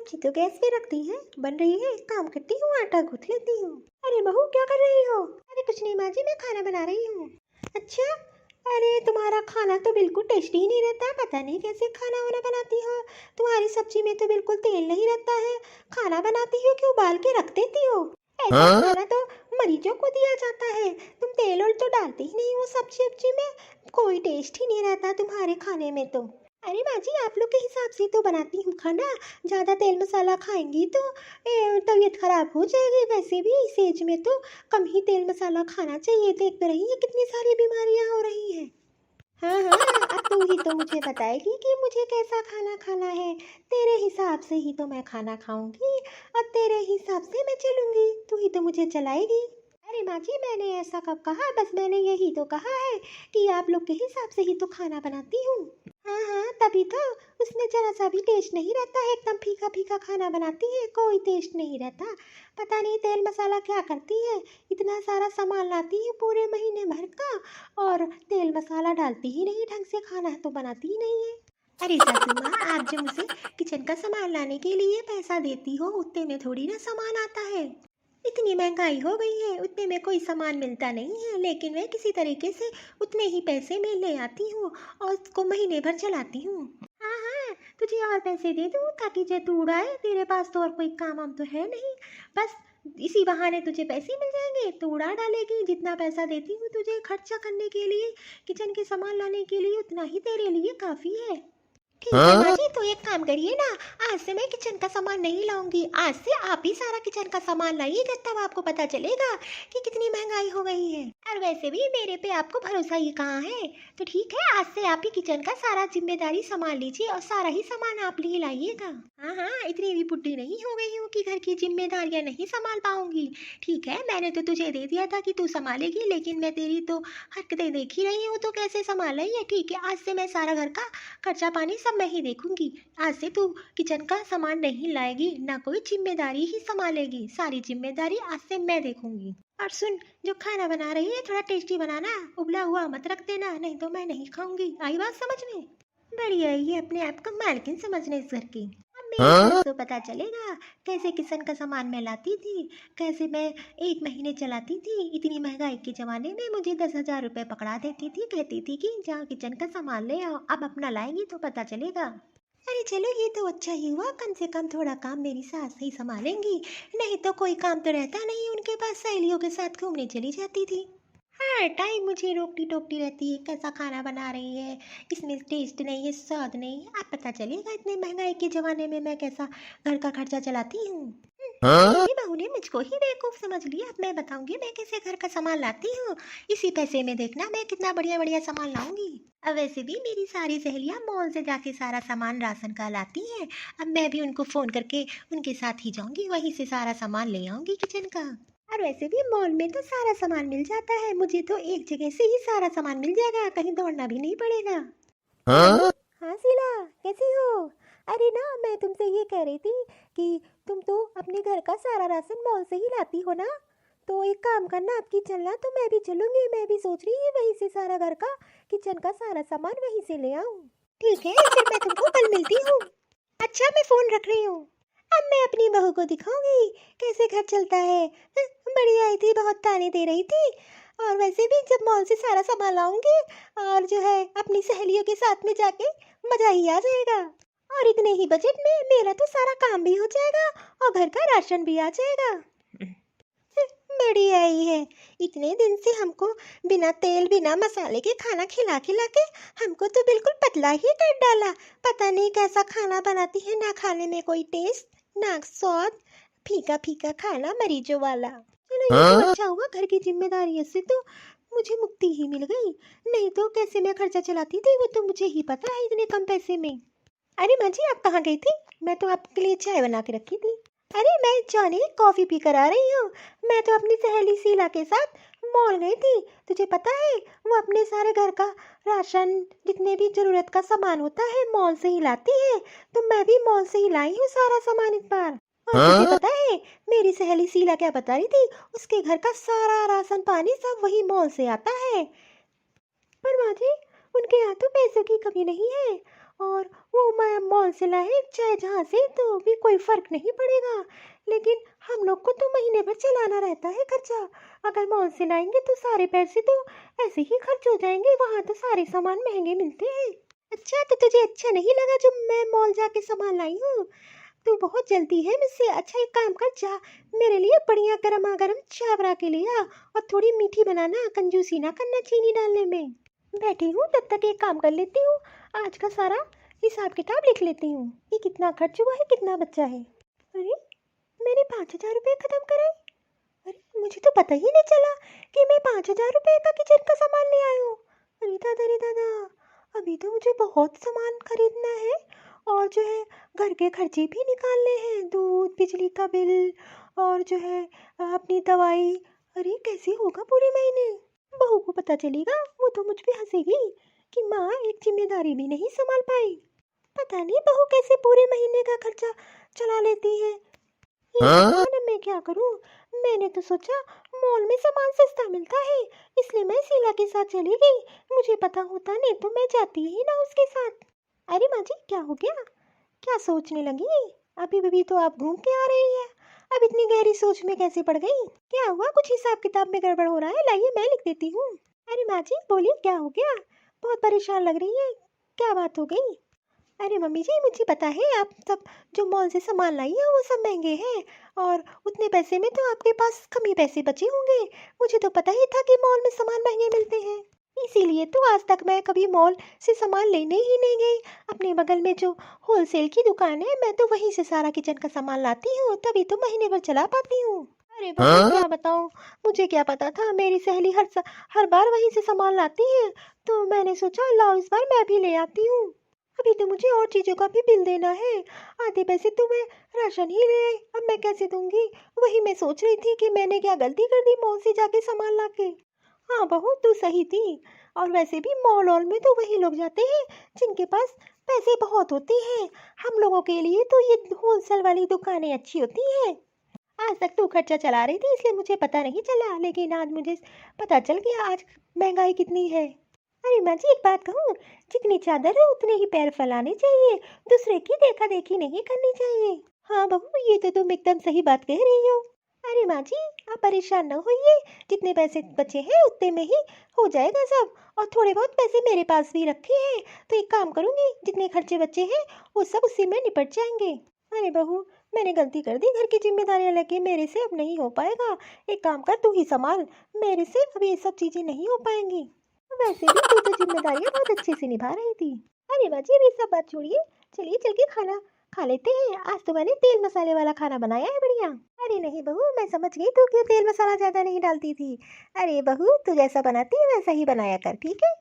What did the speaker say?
सब्जी तो गैस पे रख दी है, बन रही है। एक काम करती हूँ, आटा गूंथ लेती हूँ। अरे बहू क्या कर रही हो? अरे कुछ नहीं माँ जी, मैं खाना बना रही हूँ। अच्छा, अरे तुम्हारा खाना तो बिल्कुल टेस्टी ही नहीं रहता, पता नहीं कैसे खाना वाना बनाती हो। तुम्हारी सब्जी में तो बिल्कुल तेल नहीं रहता है। खाना बनाती हो कि उबाल के रख देती हो? ऐसा खाना तो मरीजों को दिया जाता है। तुम तेल और तो डालती ही नहीं हो सब्जी वब्जी में, कोई टेस्ट ही नहीं रहता तुम्हारे खाने में तो। अरे माँ जी, आप लोग के हिसाब से तो बनाती हूँ खाना। ज़्यादा तेल मसाला खाएंगी तो तबीयत खराब हो जाएगी। वैसे भी इस एज में तो कम ही तेल मसाला खाना चाहिए। देख तो रही है कितनी सारी बीमारियाँ हो रही हैं। हाँ हाँ, अब तू ही तो मुझे बताएगी कि मुझे कैसा खाना खाना है। तेरे हिसाब से ही तो मैं खाना खाऊंगी और तेरे हिसाब से मैं चलूंगी। तू ही तो मुझे चलाएगी। अरे माँ जी, मैंने ऐसा कब कहा? बस मैंने यही तो कहा है कि आप लोग के हिसाब से ही तो खाना बनाती हूँ। हाँ हाँ, तभी तो। उसमें जरा सा भी टेस्ट नहीं रहता है, एकदम फीका फीका खाना बनाती है, कोई टेस्ट नहीं रहता। पता नहीं तेल मसाला क्या करती है, इतना सारा सामान लाती है पूरे महीने भर का और तेल मसाला डालती ही नहीं ढंग से, खाना तो बनाती ही नहीं है। अरे सासू माँ, आप जो मुझे किचन का सामान लाने के लिए पैसा देती हो, उतने में थोड़ी ना सामान आता है। इतनी महंगाई हो गई है, उतने में कोई सामान मिलता नहीं है, लेकिन मैं किसी तरीके से उतने ही पैसे में ले आती हूँ और उसको महीने भर चलाती हूँ। हाँ हाँ, तुझे और पैसे दे दूँ ताकि जो तू उड़ाए। तेरे पास तो और कोई काम वाम तो है नहीं, बस इसी बहाने तुझे पैसे मिल जाएंगे, तू उड़ा डालेगी। जितना पैसा देती हूँ तुझे खर्चा करने के लिए, किचन के सामान लाने के लिए, उतना ही तेरे लिए काफ़ी है। ठीक है माँ जी, तो एक काम करिए ना, आज से मैं किचन का सामान नहीं लाऊंगी। आज से आप ही सारा किचन का सामान लाइएगा, तब आपको पता चलेगा कि कितनी महंगाई हो गई है। और वैसे भी मेरे पे आपको भरोसा ही कहाँ है। तो ठीक है, आज से आप ही किचन का सारा जिम्मेदारी संभाल लीजिए और सारा ही सामान आप ही लाइएगा। हाँ हाँ, इतनी भी बुढ़ी नहीं हो गई हूँ कि घर की जिम्मेदारियाँ नहीं संभाल पाऊंगी। ठीक है, मैंने तो तुझे दे दिया था कि तू संभालेगी, लेकिन मैं तेरी तो हरकतें देख ही रही हूँ, तो कैसे संभाल रही है। ठीक है, आज से मैं सारा घर का खर्चा पानी सब मैं ही देखूंगी। आज से तू किचन का सामान नहीं लाएगी, ना कोई जिम्मेदारी ही संभालेगी, सारी जिम्मेदारी आज से मैं देखूंगी। और सुन, जो खाना बना रही है थोड़ा टेस्टी बनाना, उबला हुआ मत रख देना, नहीं तो मैं नहीं खाऊंगी। आई बात समझ में? बढ़िया, ये अपने आप को मालकिन समझने इस घर की। अब मेरे घर तो पता चलेगा कैसे किचन का सामान मैं लाती थी, कैसे मैं एक महीने चलाती थी। इतनी महंगाई के ज़माने में मुझे 10,000 रुपये पकड़ा देती थी, कहती थी कि जहाँ किचन का सामान ले आओ। अब अपना लाएंगी तो पता चलेगा। अरे चलो, ये तो अच्छा ही हुआ, कम से कम थोड़ा काम मेरी सास ही संभालेंगी। नहीं तो कोई काम तो रहता नहीं उनके पास, सहेलियों के साथ घूमने चली जाती थी। हर टाइम मुझे रोकती टोकती रहती है, कैसा खाना बना रही है, इसमें टेस्ट नहीं है, स्वाद नहीं है। अब पता चलेगा इतने महंगाई के ज़माने में मैं कैसा घर का खर्चा चलाती हूँ। मेरी बहू ने मुझको ही बेवकूफ़ समझ लिया। अब मैं बताऊंगी मैं कैसे घर का सामान लाती हूँ। इसी पैसे में देखना मैं कितना बढ़िया बढ़िया सामान लाऊंगी। अब वैसे भी मेरी सारी सहेलियाँ मॉल से जाके सारा सामान राशन का लाती हैं। अब मैं भी उनको फ़ोन करके उनके साथ ही जाऊंगी, वहीं से सारा सामान ले आऊंगी किचन का। और वैसे भी मॉल में तो सारा सामान मिल जाता है, मुझे तो एक जगह से ही सारा सामान मिल जाएगा, कहीं दौड़ना भी नहीं पड़ेगा। हाँ शीला, कैसी हो? अरे ना, मैं तुमसे ये कह रही थी कि तुम तो अपने घर का सारा राशन मॉल से ही लाती हो ना, तो एक काम करना, आपकी चलना तो मैं भी चलूंगी। मैं भी सोच रही हूँ वहीं से सारा घर का किचन का सारा सामान वहीं से ले आऊँ। ठीक है, फिर मैं तुमको कल मिलती हूँ। अच्छा, मैं फ़ोन रख रही हूँ। अब मैं अपनी बहू को दिखाऊंगी कैसे घर चलता है। बड़ी आई थी, बहुत ताने दे रही थी। और वैसे भी जब मॉल से सारा सामान लाऊंगी और जो है अपनी सहेलियों के साथ में जाके मज़ा ही आ जाएगा। और इतने ही बजट में मेरा तो सारा काम भी हो जाएगा और घर का राशन भी आ जाएगा। बढ़िया ही है, इतने दिन से हमको बिना तेल बिना मसाले के खाना खिला खिला के हमको तो बिल्कुल पतला ही कर डाला। पता नहीं कैसा खाना बनाती है, ना खाने में कोई टेस्ट ना स्वाद, फीका फीका खाना मरीजों वाला। चलो ये तो अच्छा हुआ, घर की जिम्मेदारियों से तो मुझे मुक्ति ही मिल गई। नहीं तो कैसे मैं खर्चा चलाती थी वो तो मुझे ही पता है, इतने कम पैसे में। अरे माँ जी, आप कहाँ गई थी? मैं तो आपके लिए चाय बना के रखी थी। अरे मैं जाने कॉफ़ी पी कर आ रही हूँ। मैं तो अपनी सहेली शीला के साथ मॉल गई थी। तुझे पता है वो अपने सारे घर का राशन, जितने भी ज़रूरत का सामान होता है मॉल से ही लाती है, तो मैं भी मॉल से ही लाई हूँ सारा सामान इस बार। और तुझे पता है मेरी सहेली शीला क्या बता रही थी, उसके घर का सारा राशन पानी सब वही मॉल से आता है। पर माँ जी, उनके यहाँ तो पैसों की कमी नहीं है और वो मैं मॉल से लाए चाहे जहाँ से तो भी कोई फर्क नहीं पड़ेगा, लेकिन हम लोग को तो महीने भर चलाना रहता है खर्चा। अगर मॉल से लाएंगे तो सारे पैसे तो ऐसे ही खर्च हो जाएंगे, वहाँ तो सारे सामान महंगे मिलते हैं। अच्छा, तो तुझे अच्छा नहीं लगा जब मैं मॉल जाके सामान लाई हूँ? तू बहुत जल्दी है मुझसे। अच्छा एक काम कर, जा मेरे लिए बढ़िया गर्मा गर्म चाय बना के ले आ, और थोड़ी मीठी बनाना, कंजूसी ना करना चीनी डालने में। बैठी हूँ तब तक एक काम कर लेती हूँ, आज का सारा हिसाब किताब लिख लेती हूँ कि कितना खर्च हुआ है, कितना बचा है। अरे मैंने 5,000 रुपये खत्म कराए। अरे मुझे तो पता ही नहीं चला कि मैं 5,000 रुपये का किचन का सामान ले आई हूँ। अरे दादा, अभी तो मुझे बहुत सामान खरीदना है, और जो है घर के खर्चे भी निकालने हैं, दूध बिजली का बिल, और जो है अपनी दवाई। अरे कैसे होगा पूरे महीने? बहू को पता चलेगा वो तो मुझ पे हंसेगी कि माँ एक जिम्मेदारी भी नहीं संभाल पाई। पता नहीं बहू कैसे पूरे महीने का खर्चा चला लेती है। ये भगवान, अब मैं क्या करूं? मैंने तो सोचा मॉल में सामान सस्ता मिलता है, इसलिए मैं शीला के साथ चली गई। मुझे पता होता नहीं तो मैं जाती ही ना उसके साथ। अरे माँ जी, क्या हो गया? क्या सोचने लगी? अभी अभी तो आप घूम के आ रही है, अब इतनी गहरी सोच में कैसे पड़ गई? क्या हुआ? कुछ हिसाब किताब में गड़बड़ हो रहा है, लाइए मैं लिख देती हूँ। अरे माँ जी बोलिए, क्या हो गया? बहुत परेशान लग रही है, क्या बात हो गई? अरे मम्मी जी, मुझे पता है आप सब जो मॉल से सामान लाई है वो सब महंगे हैं, और उतने पैसे में तो आपके पास कम ही पैसे बचे होंगे। मुझे तो पता ही था कि मॉल में सामान महंगे मिलते हैं, इसीलिए तो आज तक मैं कभी मॉल से सामान लेने ही नहीं गई। अपने बगल में जो होलसेल की दुकान है, मैं तो वहीं से सारा किचन का सामान लाती हूँ, तभी तो महीने भर चला पाती हूँ। अरे बहू क्या बताऊँ, मुझे क्या पता था, मेरी सहेली हर बार वहीं से सामान लाती है, तो मैंने सोचा लाओ इस बार मैं भी ले आती हूँ। अभी तो मुझे और चीज़ों का भी बिल देना है, आधे पैसे तो मैं राशन ही ले आई, अब मैं कैसे दूंगी? वही मैं सोच रही थी कि मैंने क्या गलती कर दी मॉल से जाके सामान लाके। हाँ बहू तू सही थी, और वैसे भी मॉल में तो वही लोग जाते हैं जिनके पास पैसे बहुत होते हैं। हम लोगों के लिए तो ये होलसेल वाली दुकानें अच्छी होती हैं। आज तक तू खर्चा चला रही थी इसलिए मुझे पता नहीं चला, लेकिन आज मुझे पता चल गया आज महंगाई कितनी है। अरे माँ जी एक बात कहूँ, जितनी चादर है उतने ही पैर फैलाने चाहिए, दूसरे की देखा देखी नहीं करनी चाहिए। हाँ बहू ये तो तुम एकदम सही बात कह रही हो। अरे माँ जी आप परेशान न होइए, जितने पैसे बचे हैं उतने में ही हो जाएगा सब, और थोड़े बहुत पैसे मेरे पास भी रखे हैं, तो एक काम करूँगी, जितने खर्चे बचे हैं वो सब उसी में निपट जाएंगे। अरे बहू मैंने गलती कर दी, घर की जिम्मेदारियां लगे मेरे से अब नहीं हो पाएगा। एक काम कर, तू ही संभाल, मेरे से अब ये सब चीज़ें नहीं हो पाएंगी। वैसे भी तू तो जिम्मेदारियां बहुत अच्छे से निभा रही थी। अरे माँ जी अभी सब बात छोड़िए, चलिए चल के खाना खा लेते हैं। आज तो मैंने तेल मसाले वाला खाना बनाया है बढ़िया। अरे नहीं बहू, मैं समझ गई तू क्यों तेल मसाला ज़्यादा नहीं डालती थी। अरे बहू तू जैसा बनाती है वैसा ही बनाया कर, ठीक है?